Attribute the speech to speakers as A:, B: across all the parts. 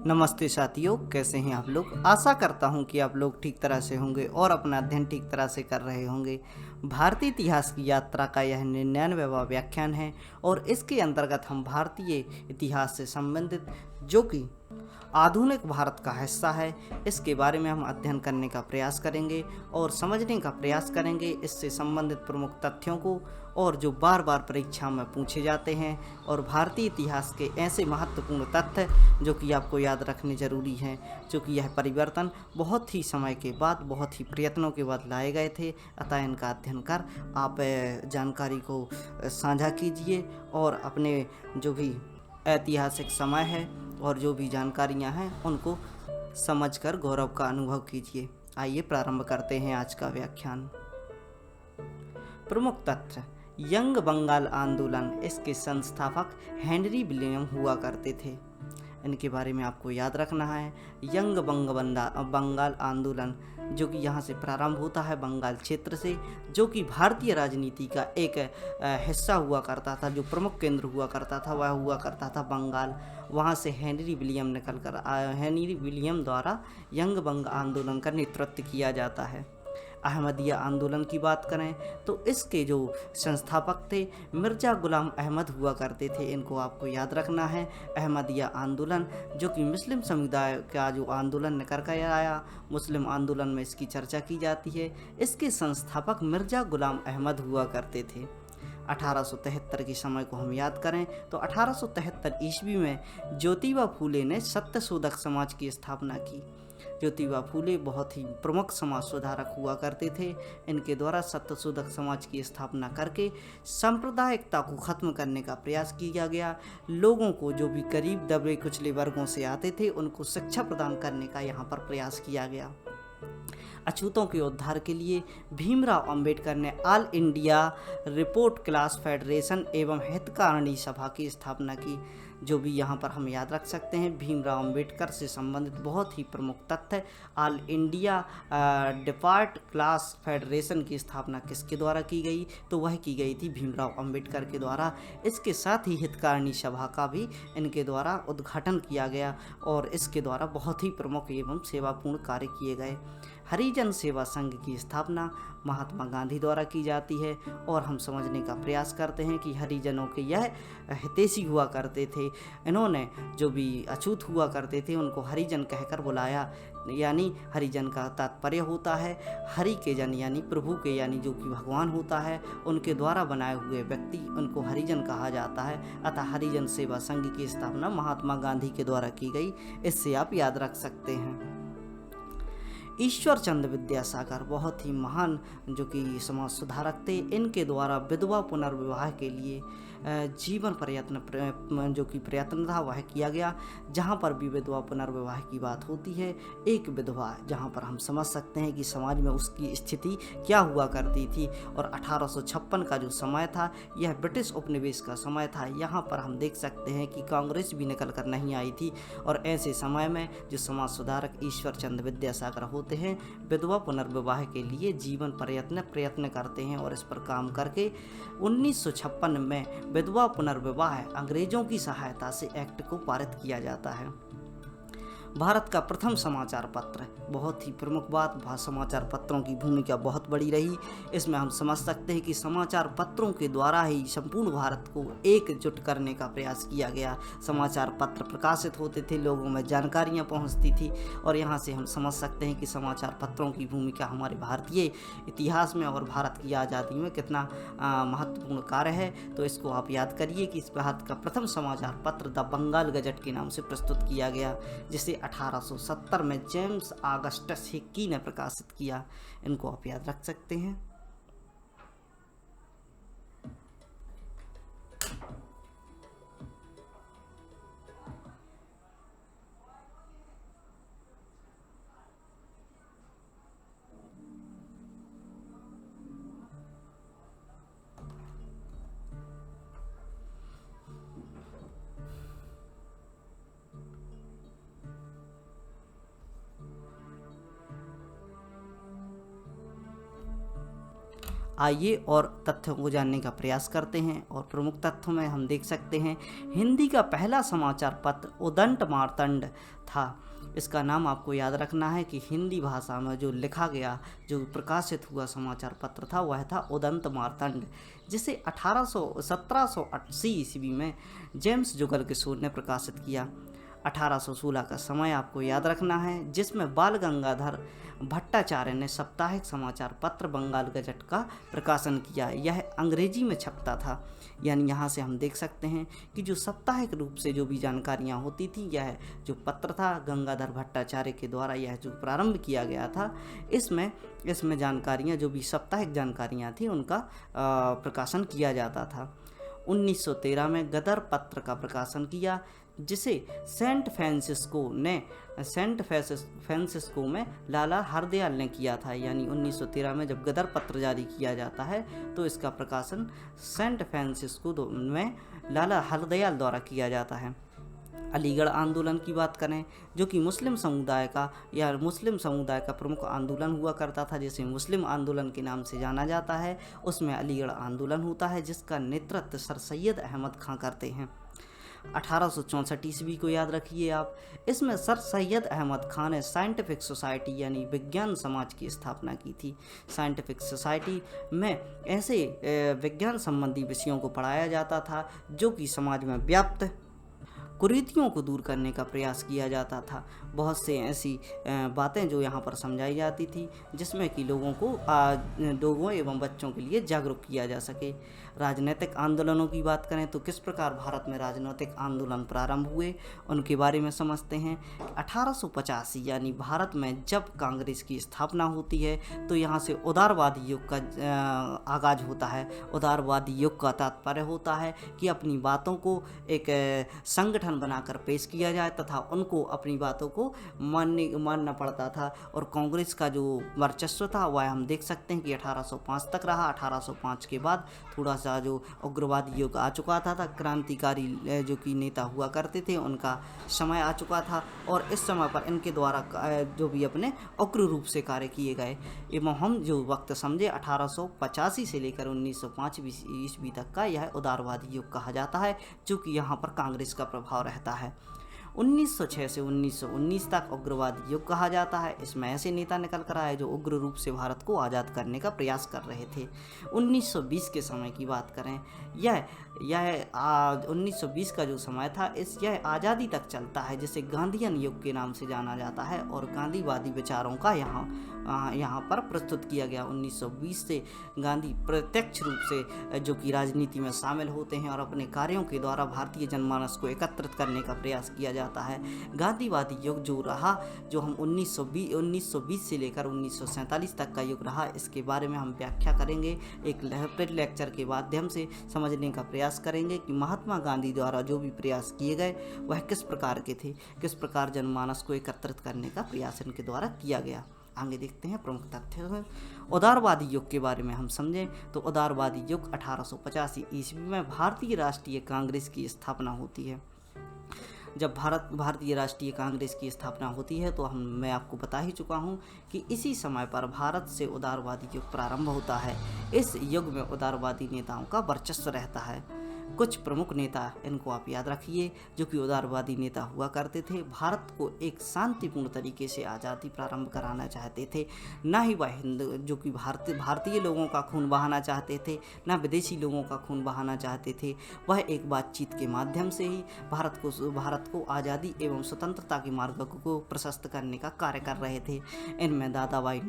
A: नमस्ते साथियों, कैसे हैं आप लोग। आशा करता हूं कि आप लोग ठीक तरह से होंगे और अपना अध्ययन ठीक तरह से कर रहे होंगे। भारतीय इतिहास की यात्रा का यह 99वां व्याख्यान है और इसके अंतर्गत हम भारतीय इतिहास से संबंधित जो कि आधुनिक भारत का हिस्सा है, इसके बारे में हम अध्ययन करने का प्रयास करेंगे और समझने का प्रयास करेंगे इससे संबंधित प्रमुख तथ्यों को, और जो बार बार परीक्षा में पूछे जाते हैं, और भारतीय इतिहास के ऐसे महत्वपूर्ण तथ्य जो कि आपको याद रखने ज़रूरी हैं, क्योंकि यह परिवर्तन बहुत ही समय के बाद, बहुत ही प्रयत्नों के बाद लाए गए थे। अतः इनका अध्ययन कर आप जानकारी को साझा कीजिए और अपने जो भी ऐतिहासिक समय है और जो भी जानकारियां हैं उनको समझकर गौरव का अनुभव कीजिए। आइए प्रारंभ करते हैं आज का व्याख्यान। प्रमुख तथ्य। यंग बंगाल आंदोलन, इसके संस्थापक हेनरी विलियम हुआ करते थे। इनके बारे में आपको याद रखना है। यंग बंगाल आंदोलन जो कि यहाँ से प्रारंभ होता है बंगाल क्षेत्र से, जो कि भारतीय राजनीति का एक हिस्सा हुआ करता था। जो प्रमुख केंद्र हुआ करता था वह हुआ करता था बंगाल। वहाँ से हेनरी विलियम द्वारा यंग बंग आंदोलन का नेतृत्व किया जाता है। अहमदिया आंदोलन की बात करें तो इसके जो संस्थापक थे मिर्ज़ा गुलाम अहमद हुआ करते थे। इनको आपको याद रखना है। अहमदिया आंदोलन जो कि मुस्लिम समुदाय का जो आंदोलन निकल कर आया, मुस्लिम आंदोलन में इसकी चर्चा की जाती है। इसके संस्थापक मिर्ज़ा गुलाम अहमद हुआ करते थे। 1873 के समय को हम याद करें तो 1873 ईस्वी में ज्योतिबा फूले ने सत्यशोधक समाज की स्थापना की। ज्योतिबा फूले बहुत ही प्रमुख समाज सुधारक हुआ करते थे। इनके द्वारा सत्यशोधक समाज की स्थापना करके सांप्रदायिकता को ख़त्म करने का प्रयास किया गया। लोगों को जो भी गरीब दबे कुचले वर्गों से आते थे उनको शिक्षा प्रदान करने का यहाँ पर प्रयास किया गया। अछूतों के उद्धार के लिए भीमराव अंबेडकर ने all India report class federation एवं हितकारिणी सभा की स्थापना की। जो भी यहाँ पर हम याद रख सकते हैं, भीमराव अंबेडकर से संबंधित बहुत ही प्रमुख तथ्य। All India depart class federation की स्थापना किसके द्वारा की गई, तो वह की गई थी भीमराव अंबेडकर के द्वारा। इसके साथ ही हितकारिणी सभा का भी इनके द्वारा उद्घाटन किया गया और इसके द्वारा बहुत ही प्रमुख एवं सेवापूर्ण कार्य किए गए। हरिजन सेवा संघ की स्थापना महात्मा गांधी द्वारा की जाती है और हम समझने का प्रयास करते हैं कि हरिजनों के यह हितैषी हुआ करते थे। इन्होंने जो भी अछूत हुआ करते थे उनको हरिजन कहकर बुलाया। यानी हरिजन का तात्पर्य होता है हरि के जन, यानी प्रभु के, यानी जो कि भगवान होता है उनके द्वारा बनाए हुए व्यक्ति, उनको हरिजन कहा जाता है। अतः हरिजन सेवा संघ की स्थापना महात्मा गांधी के द्वारा की गई। इससे आप याद रख सकते हैं। ईश्वर चंद्र विद्यासागर बहुत ही महान जो कि समाज सुधारक थे। इनके द्वारा विधवा पुनर्विवाह के लिए जीवन प्रयत्न जो कि प्रयत्न था वह किया गया। जहाँ पर भी विधवा पुनर्विवाह की बात होती है, एक विधवा जहाँ पर हम समझ सकते हैं कि समाज में उसकी स्थिति क्या हुआ करती थी। और 1856 का जो समय था यह ब्रिटिश उपनिवेश का समय था। यहाँ पर हम देख सकते हैं कि कांग्रेस भी निकल कर नहीं आई थी और ऐसे समय में जो समाज सुधारक ईश्वर चंद्र विद्यासागर होते हैं विधवा पुनर्विवाह के लिए जीवन प्रयत्न करते हैं और इस पर काम करके 1956 में विधवा पुनर्विवाह अंग्रेजों की सहायता से एक्ट को पारित किया जाता है। भारत का प्रथम समाचार पत्र, बहुत ही प्रमुख बात, समाचार पत्रों की भूमिका बहुत बड़ी रही। इसमें हम समझ सकते हैं कि समाचार पत्रों के द्वारा ही संपूर्ण भारत को एकजुट करने का प्रयास किया गया। समाचार पत्र प्रकाशित होते थे, लोगों में जानकारियाँ पहुँचती थी और यहाँ से हम समझ सकते हैं कि समाचार पत्रों की भूमिका हमारे भारतीय इतिहास में और भारत की आज़ादी में कितना महत्वपूर्ण कार्य है। तो इसको आप याद करिए कि इस भारत का प्रथम समाचार पत्र द बंगाल गजट के नाम से प्रस्तुत किया गया, जिसे 1870 में जेम्स ऑगस्टस हिक्की ने प्रकाशित किया। इनको आप याद रख सकते हैं। आइए और तथ्यों को जानने का प्रयास करते हैं। और प्रमुख तथ्यों में हम देख सकते हैं, हिंदी का पहला समाचार पत्र उदंत मार्तंड था। इसका नाम आपको याद रखना है कि हिंदी भाषा में जो लिखा गया, जो प्रकाशित हुआ समाचार पत्र था वह था उदंत मार्तंड, जिसे 1780 ईस्वी में जेम्स जुगल किशोर ने प्रकाशित किया। 1816 का समय आपको याद रखना है, जिसमें बाल गंगाधर भट्टाचार्य ने साप्ताहिक समाचार पत्र बंगाल गजट का प्रकाशन किया। यह अंग्रेजी में छपता था, यानी यहाँ से हम देख सकते हैं कि जो साप्ताहिक रूप से जो भी जानकारियाँ होती थी, यह जो पत्र था गंगाधर भट्टाचार्य के द्वारा यह जो प्रारंभ किया गया था, इसमें जानकारियाँ जो भी साप्ताहिक जानकारियाँ थी उनका प्रकाशन किया जाता था। 1913 में गदर पत्र का प्रकाशन किया, जिसे सेंट फ्रांसिस्को में लाला हरदयाल ने किया था। यानी 1913 में जब गदर पत्र जारी किया जाता है तो इसका प्रकाशन सेंट फ्रांसिस्को में लाला हरदयाल द्वारा किया जाता है। अलीगढ़ आंदोलन की बात करें, जो कि मुस्लिम समुदाय का प्रमुख आंदोलन हुआ करता था, जिसे मुस्लिम आंदोलन के नाम से जाना जाता है, उसमें अलीगढ़ आंदोलन होता है, जिसका नेतृत्व सर सैयद अहमद खां करते हैं। 1864 ईस्वी को याद रखिए आप। इसमें सर सैयद अहमद खान ने साइंटिफिक सोसाइटी यानी विज्ञान समाज की स्थापना की थी। साइंटिफिक सोसाइटी में ऐसे विज्ञान संबंधी विषयों को पढ़ाया जाता था जो कि समाज में व्याप्त कुरीतियों को दूर करने का प्रयास किया जाता था। बहुत से ऐसी बातें जो यहाँ पर समझाई जाती थी जिसमें कि लोगों एवं बच्चों के लिए जागरूक किया जा सके। राजनीतिक आंदोलनों की बात करें तो किस प्रकार भारत में राजनीतिक आंदोलन प्रारंभ हुए उनके बारे में समझते हैं। 1885 यानी भारत में जब कांग्रेस की स्थापना होती है तो यहाँ से उदारवादी युग का आगाज होता है। उदारवादी युग का तात्पर्य होता है कि अपनी बातों को एक संगठन बनाकर पेश किया जाए तथा उनको अपनी बातों को मानना पड़ता था। और कांग्रेस का जो वर्चस्व था वह हम देख सकते हैं कि 1805 तक रहा। 1805 के बाद थोड़ा सा जो उग्रवादी युग आ चुका था, क्रांतिकारी जो कि नेता हुआ करते थे उनका समय आ चुका था और इस समय पर इनके द्वारा जो भी अपने उग्र रूप से कार्य किए गए एवं हम जो वक्त समझे 1885 से लेकर 1905 ईस्वी तक का यह उदारवादी युग कहा जाता है, जो कि यहाँ पर कांग्रेस का प्रभाव रहता है। 1906 से 1919 तक उग्रवादी युग कहा जाता है। इसमें ऐसे नेता निकल कर आए जो उग्र रूप से भारत को आज़ाद करने का प्रयास कर रहे थे। 1920 के समय की बात करें, यह 1920 का जो समय था यह आज़ादी तक चलता है, जिसे गांधीयन युग के नाम से जाना जाता है और गांधीवादी विचारों का यहाँ पर प्रस्तुत किया गया। 1920 से गांधी प्रत्यक्ष रूप से जो कि राजनीति में शामिल होते हैं और अपने कार्यों के द्वारा भारतीय जनमानस को एकत्रित करने का प्रयास किया जाता है। गांधीवादी युग जो रहा, जो हम 1920 से लेकर 1947 तक का युग रहा, इसके बारे में हम व्याख्या करेंगे। एक लेक्चर के माध्यम से समझने का प्रयास करेंगे कि महात्मा गांधी द्वारा जो भी प्रयास किए गए वह किस प्रकार के थे, किस प्रकार जनमानस को एकत्रित करने का प्रयास इनके द्वारा किया गया। आगे देखते हैं प्रमुख तथ्य। उदारवादी युग के बारे में हम समझें तो उदारवादी युग 1885 ईस्वी में भारतीय राष्ट्रीय कांग्रेस की स्थापना होती है। जब भारतीय राष्ट्रीय कांग्रेस की स्थापना होती है तो मैं आपको बता ही चुका हूँ कि इसी समय पर भारत से उदारवादी युग प्रारंभ होता है। इस युग में उदारवादी नेताओं का वर्चस्व रहता है। कुछ प्रमुख नेता इनको आप याद रखिए जो कि उदारवादी नेता हुआ करते थे। भारत को एक शांतिपूर्ण तरीके से आज़ादी प्रारंभ कराना चाहते थे। ना ही वह हिंदू जो कि भारतीय लोगों का खून बहाना चाहते थे, ना विदेशी लोगों का खून बहाना चाहते थे। वह एक बातचीत के माध्यम से ही भारत को आज़ादी एवं स्वतंत्रता के मार्ग को प्रशस्त करने का कार्य कर रहे थे। इनमें दादा भाई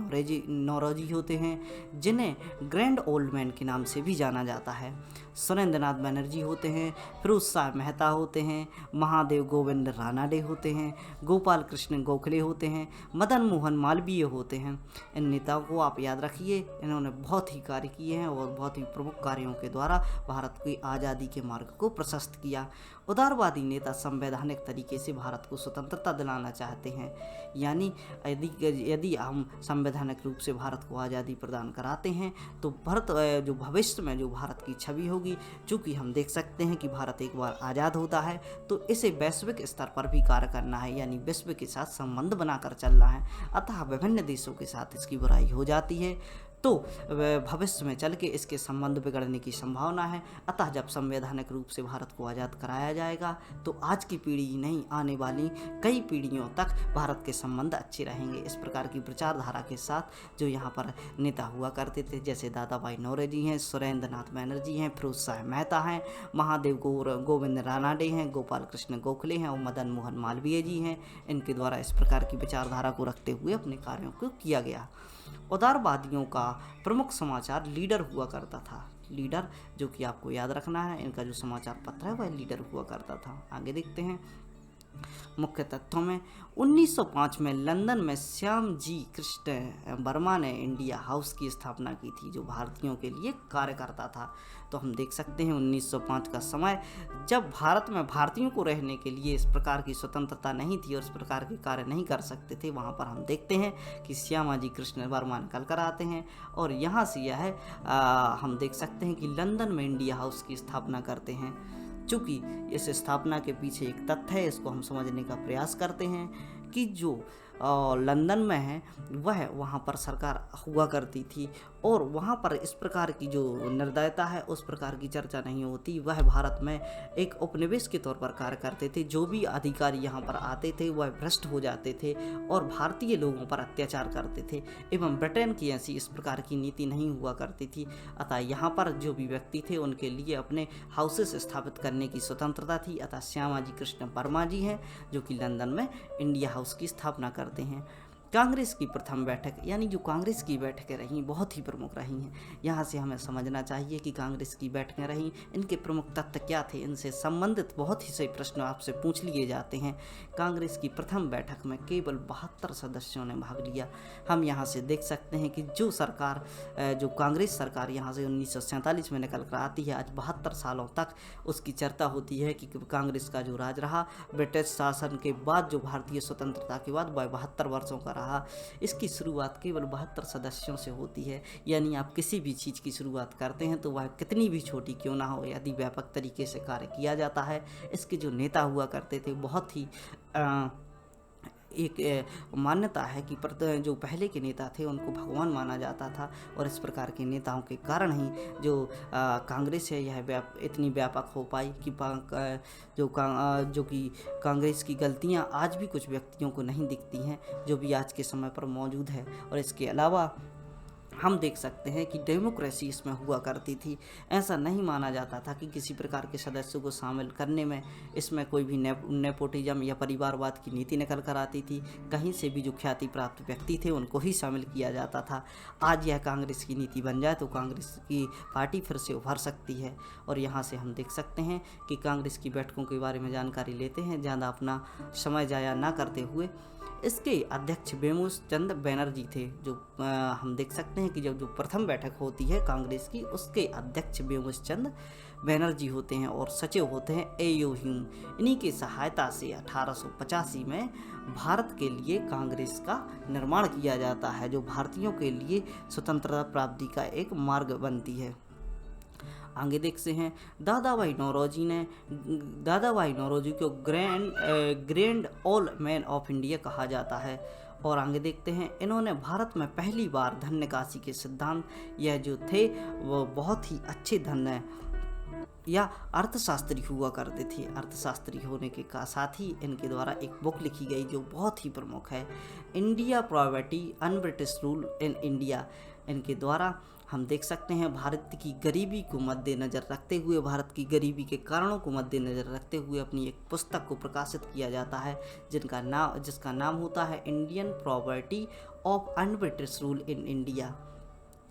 A: नौरोजी होते हैं, जिन्हें ग्रैंड ओल्ड मैन के नाम से भी जाना जाता है। सुरेंद्र नाथ बनर्जी होते हैं, फिरोज शाह मेहता होते हैं, महादेव गोविंद रानाडे होते हैं, गोपाल कृष्ण गोखले होते हैं, मदन मोहन मालवीय होते हैं। इन नेताओं को आप याद रखिए, इन्होंने बहुत ही कार्य किए हैं और बहुत ही प्रमुख कार्यों के द्वारा भारत की आज़ादी के मार्ग को प्रशस्त किया। उदारवादी नेता संवैधानिक तरीके से भारत को स्वतंत्रता दिलाना चाहते हैं, यानी यदि हम संवैधानिक रूप से भारत को आज़ादी प्रदान कराते हैं तो जो भविष्य में जो भारत की छवि होगी, चूँकि हम देख सकते हैं कि भारत एक बार आज़ाद होता है तो इसे वैश्विक स्तर पर भी कार्य करना है, यानी विश्व के साथ संबंध बनाकर चलना है। अतः विभिन्न देशों के साथ इसकी बुराई हो जाती है। तो भविष्य में चल के इसके संबंध बिगड़ने की संभावना है। अतः जब संवैधानिक रूप से भारत को आज़ाद कराया जाएगा तो आज की पीढ़ी ही नहीं, आने वाली कई पीढ़ियों तक भारत के संबंध अच्छे रहेंगे। इस प्रकार की विचारधारा के साथ जो यहाँ पर नेता हुआ करते थे, जैसे दादा भाई नौरोजी हैं, सुरेंद्र नाथ बैनर्जी हैं, फिरोज शाह मेहता हैं, महादेव गोविंद रानाडे हैं, गोपाल कृष्ण गोखले हैं और मदन मोहन मालवीय जी हैं, इनके द्वारा इस प्रकार की विचारधारा को रखते हुए अपने कार्यों को किया गया। उदारवादियों का प्रमुख समाचार लीडर हुआ करता था। लीडर जो कि आपको याद रखना है, इनका जो समाचार पत्र है वह लीडर हुआ करता था। आगे देखते हैं मुख्य तथ्यों में। 1905 में लंदन में श्यामजी कृष्ण वर्मा ने इंडिया हाउस की स्थापना की थी, जो भारतीयों के लिए कार्य करता था। तो हम देख सकते हैं 1905 का समय, जब भारत में भारतीयों को रहने के लिए इस प्रकार की स्वतंत्रता नहीं थी और इस प्रकार के कार्य नहीं कर सकते थे। वहाँ पर हम देखते हैं कि श्यामाजी कृष्ण वर्मा निकल कर आते हैं और यहाँ से यह हम देख सकते हैं कि लंदन में इंडिया हाउस की स्थापना करते हैं। चूँकि इस स्थापना के पीछे एक तथ्य है, इसको हम समझने का प्रयास करते हैं कि जो लंदन में है वह वहाँ पर सरकार हुआ करती थी और वहाँ पर इस प्रकार की जो निर्दयता है उस प्रकार की चर्चा नहीं होती। वह भारत में एक उपनिवेश के तौर पर कार्य करते थे। जो भी अधिकारी यहाँ पर आते थे वह भ्रष्ट हो जाते थे और भारतीय लोगों पर अत्याचार करते थे एवं ब्रिटेन की ऐसी इस प्रकार की नीति नहीं हुआ करती थी। अतः यहाँ पर जो भी व्यक्ति थे उनके लिए अपने हाउसेस स्थापित करने की स्वतंत्रता थी। अतः श्यामाजी कृष्ण वर्मा जी हैं जो कि लंदन में इंडिया हाउस की स्थापना करते हैं। कांग्रेस की प्रथम बैठक, यानी जो कांग्रेस की बैठकें रहीं बहुत ही प्रमुख रही हैं। यहाँ से हमें समझना चाहिए कि कांग्रेस की बैठकें रहीं, इनके प्रमुख तथ्य क्या थे, इनसे संबंधित बहुत ही सही प्रश्न आपसे पूछ लिए जाते हैं। कांग्रेस की प्रथम बैठक में केवल 72 सदस्यों ने भाग लिया। हम यहाँ से देख सकते हैं कि जो सरकार, जो कांग्रेस सरकार यहाँ से 1947 में निकल कर आती है, आज 72 सालों तक उसकी चर्चा होती है कि कांग्रेस का जो राज रहा ब्रिटिश शासन के बाद, जो भारतीय स्वतंत्रता के बाद, वह 72 वर्षों का रहा। इसकी शुरुआत केवल 72 सदस्यों से होती है। यानी आप किसी भी चीज़ की शुरुआत करते हैं तो वह कितनी भी छोटी क्यों ना हो, यदि व्यापक तरीके से कार्य किया जाता है। इसके जो नेता हुआ करते थे बहुत ही एक मान्यता है कि जो पहले के नेता थे उनको भगवान माना जाता था और इस प्रकार के नेताओं के कारण ही जो कांग्रेस है यह इतनी व्यापक हो पाई कि जो कि कांग्रेस की गलतियां आज भी कुछ व्यक्तियों को नहीं दिखती हैं, जो भी आज के समय पर मौजूद है। और इसके अलावा हम देख सकते हैं कि डेमोक्रेसी इसमें हुआ करती थी। ऐसा नहीं माना जाता था कि किसी प्रकार के सदस्यों को शामिल करने में इसमें कोई भी नेपोटिज्म या परिवारवाद की नीति निकल कर आती थी। कहीं से भी जो ख्याति प्राप्त व्यक्ति थे उनको ही शामिल किया जाता था। आज यह कांग्रेस की नीति बन जाए तो कांग्रेस की पार्टी फिर से उभर सकती है। और यहाँ से हम देख सकते हैं कि कांग्रेस की बैठकों के बारे में जानकारी लेते हैं, ज़्यादा अपना समय जाया ना करते हुए। इसके अध्यक्ष बेमूस चंद बैनर्जी थे। जो हम देख सकते हैं कि जब जो प्रथम बैठक होती है कांग्रेस की, उसके अध्यक्ष बेमूस चंद बैनर्जी होते हैं और सचिव होते हैं ए.ओ. ह्यूम। इन्हीं की सहायता से 1885 में भारत के लिए कांग्रेस का निर्माण किया जाता है, जो भारतीयों के लिए स्वतंत्रता प्राप्ति का एक मार्ग बनती है। आगे देखते हैं दादा भाई नौरोजी को grand old man of India कहा जाता है। और आगे देखते हैं इन्होंने भारत में पहली बार धन निकासी के सिद्धांत, यह जो थे वो बहुत ही अच्छे धन या अर्थशास्त्री हुआ करते थे। अर्थशास्त्री होने के साथ ही इनके द्वारा एक बुक लिखी गई जो बहुत ही प्रमुख है, India poverty un British rule in India. इनके द्वारा हम देख सकते हैं भारत की गरीबी को मद्देनज़र रखते हुए, भारत की गरीबी के कारणों को मद्देनज़र रखते हुए अपनी एक पुस्तक को प्रकाशित किया जाता है जिसका नाम होता है Indian poverty of un British rule in India.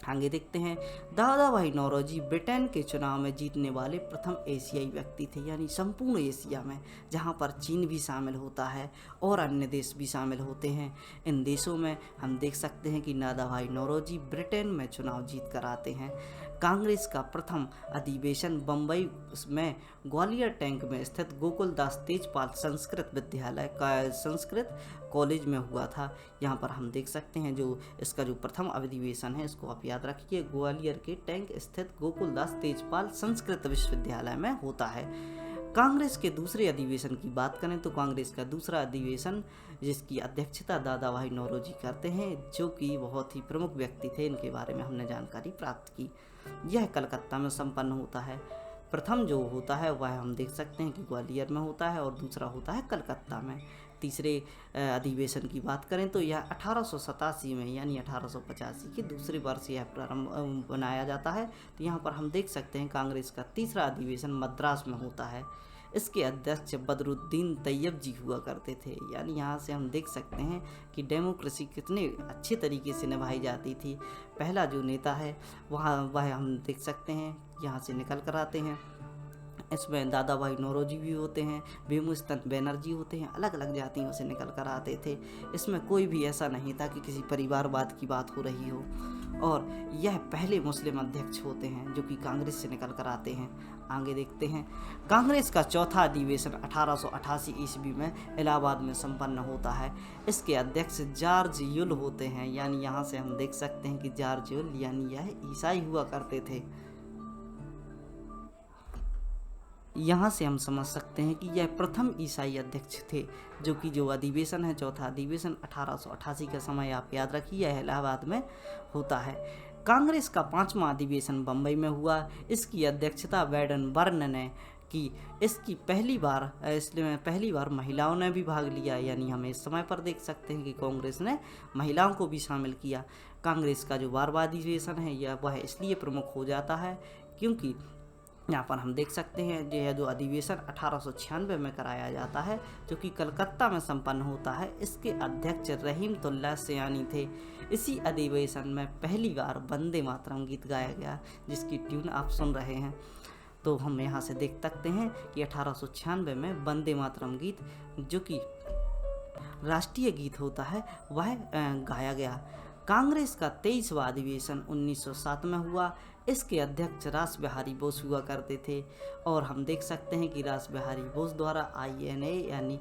A: आगे देखते हैं दादा भाई नौरोजी ब्रिटेन के चुनाव में जीतने वाले प्रथम एशियाई व्यक्ति थे, यानी संपूर्ण एशिया में, जहां पर चीन भी शामिल होता है और अन्य देश भी शामिल होते हैं। इन देशों में हम देख सकते हैं कि दादा भाई नौरोजी ब्रिटेन में चुनाव जीत कर आते हैं। कांग्रेस का प्रथम अधिवेशन बम्बई में ग्वालियर टैंक में स्थित गोकुलदास तेजपाल संस्कृत कॉलेज में हुआ था। यहाँ पर हम देख सकते हैं जो इसका जो प्रथम अधिवेशन है, इसको आप याद रखिए, ग्वालियर के टैंक स्थित गोकुलदास तेजपाल संस्कृत विश्वविद्यालय में होता है। कांग्रेस के दूसरे अधिवेशन की बात करें तो कांग्रेस का दूसरा अधिवेशन जिसकी अध्यक्षता दादा भाई नौरोजी करते हैं, जो कि बहुत ही प्रमुख व्यक्ति थे, इनके बारे में हमने जानकारी प्राप्त की। यह कलकत्ता में संपन्न होता है। प्रथम जो होता है वह हम देख सकते हैं कि ग्वालियर में होता है और दूसरा होता है कलकत्ता में। तीसरे अधिवेशन की बात करें तो यह 1887 में यानी 1885 के दूसरे वर्ष यह प्रारंभ बनाया जाता है। तो यहाँ पर हम देख सकते हैं कांग्रेस का तीसरा अधिवेशन मद्रास में होता है। इसके अध्यक्ष बदरुद्दीन तैयब जी हुआ करते थे। यानी यहाँ से हम देख सकते हैं कि डेमोक्रेसी कितने अच्छे तरीके से निभाई जाती थी। पहला जो नेता है वह हम देख सकते हैं, यहाँ से निकल कर आते हैं। इसमें दादा भाई नौरोजी भी होते हैं, भीमचंद बैनर्जी होते हैं, अलग अलग जातियों से निकल कर आते थे। इसमें कोई भी ऐसा नहीं था कि किसी परिवारवाद की बात हो रही हो। और यह पहले मुस्लिम अध्यक्ष होते हैं जो कि कांग्रेस से निकल कर आते हैं। आगे देखते हैं, कांग्रेस का चौथा अधिवेशन 1888 ईस्वी में इलाहाबाद में संपन्न होता है। इसके अध्यक्ष जॉर्ज यूल होते हैं। यानी यहाँ से हम देख सकते हैं कि जॉर्ज यूल यानी यह ईसाई हुआ करते थे। यहाँ से हम समझ सकते हैं कि यह प्रथम ईसाई अध्यक्ष थे। जो अधिवेशन है, चौथा अधिवेशन 1888 का समय आप याद रखिए, यह इलाहाबाद में होता है। कांग्रेस का पांचवा अधिवेशन बम्बई में हुआ। इसकी अध्यक्षता वेडनबर्न ने की। इसकी पहली बार महिलाओं ने भी भाग लिया। यानी हम इस समय पर देख सकते हैं कि कांग्रेस ने महिलाओं को भी शामिल किया। कांग्रेस का जो 12वां अधिवेशन है वह इसलिए प्रमुख हो जाता है क्योंकि यहाँ पर हम देख सकते हैं यह जो अधिवेशन 1896 में कराया जाता है, जो कि कलकत्ता में संपन्न होता है। इसके अध्यक्ष रहीमतुल्लाह सयानी थे। इसी अधिवेशन में पहली बार वंदे मातरम गीत गाया गया, जिसकी ट्यून आप सुन रहे हैं। तो हम यहाँ से देख सकते हैं कि 1896 में वंदे मातरम गीत, जो कि राष्ट्रीय गीत होता है, वह गाया गया। कांग्रेस का 23वां अधिवेशन 1907 में हुआ। इसके अध्यक्ष रास बिहारी बोस हुआ करते थे। और हम देख सकते हैं कि रास बिहारी बोस द्वारा INA यानी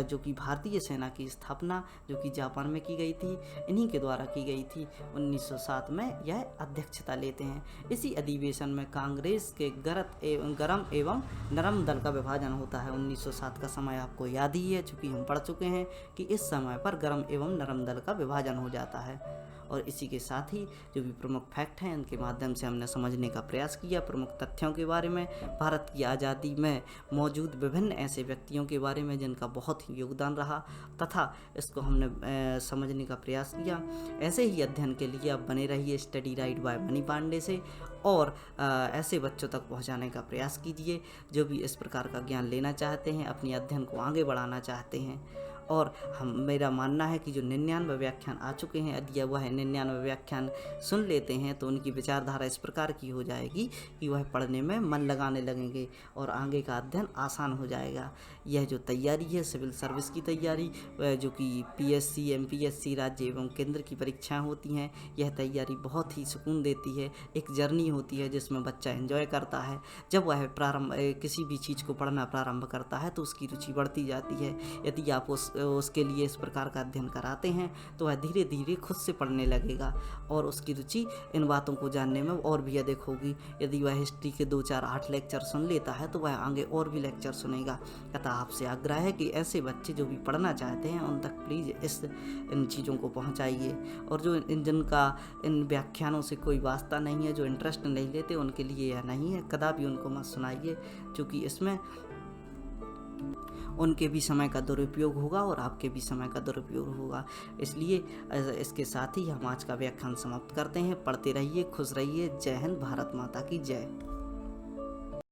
A: जो कि भारतीय सेना की स्थापना जो कि जापान में की गई थी, इन्हीं के द्वारा की गई थी। 1907 में यह अध्यक्षता लेते हैं। इसी अधिवेशन में कांग्रेस के गरम एवं नरम दल का विभाजन होता है। 1907 का समय आपको याद ही है, चूँकि हम पढ़ चुके हैं कि इस समय पर गरम एवं नरम दल का विभाजन हो जाता है। और इसी के साथ ही जो भी प्रमुख फैक्ट हैं उनके माध्यम से हमने समझने का प्रयास किया, प्रमुख तथ्यों के बारे में, भारत की आज़ादी में मौजूद विभिन्न ऐसे व्यक्तियों के बारे में जिनका बहुत ही योगदान रहा, तथा इसको हमने समझने का प्रयास किया। ऐसे ही अध्ययन के लिए आप बने रहिए study right by Mani Pandey से, और ऐसे बच्चों तक पहुंचाने का प्रयास कीजिए जो भी इस प्रकार का ज्ञान लेना चाहते हैं, अपनी अध्ययन को आगे बढ़ाना चाहते हैं। और मेरा मानना है कि जो 99 व्याख्यान आ चुके हैं, यदि वह 99 व्याख्यान सुन लेते हैं तो उनकी विचारधारा इस प्रकार की हो जाएगी कि वह पढ़ने में मन लगाने लगेंगे और आगे का अध्ययन आसान हो जाएगा। यह जो तैयारी है सिविल सर्विस की तैयारी, जो कि PSC MPSC राज्य एवं केंद्र की परीक्षाएं होती हैं, यह तैयारी बहुत ही सुकून देती है। एक जर्नी होती है जिसमें बच्चा एंजॉय करता है। जब वह किसी भी चीज़ को पढ़ना प्रारंभ करता है तो उसकी रुचि बढ़ती जाती है। यदि आप उसके लिए इस प्रकार का अध्ययन कराते हैं तो वह धीरे धीरे खुद से पढ़ने लगेगा और उसकी रुचि इन बातों को जानने में और भी अधिक होगी। यदि वह हिस्ट्री के 2 4 8 लेक्चर सुन लेता है तो वह आगे और भी लेक्चर सुनेगा। अतः आपसे आग्रह है कि ऐसे बच्चे जो भी पढ़ना चाहते हैं उन तक प्लीज़ इन चीज़ों को पहुंचाइए। और जो जिनका इन व्याख्यानों से कोई वास्ता नहीं है, जो इंटरेस्ट नहीं लेते, उनके लिए यह नहीं है, कदापि उनको मत सुनाइए, क्योंकि इसमें उनके भी समय का दुरुपयोग होगा और आपके भी समय का दुरुपयोग होगा। इसलिए इसके साथ ही हम आज का व्याख्यान समाप्त करते हैं। पढ़ते रहिए, खुश रहिए। जय हिंद, भारत माता की जय।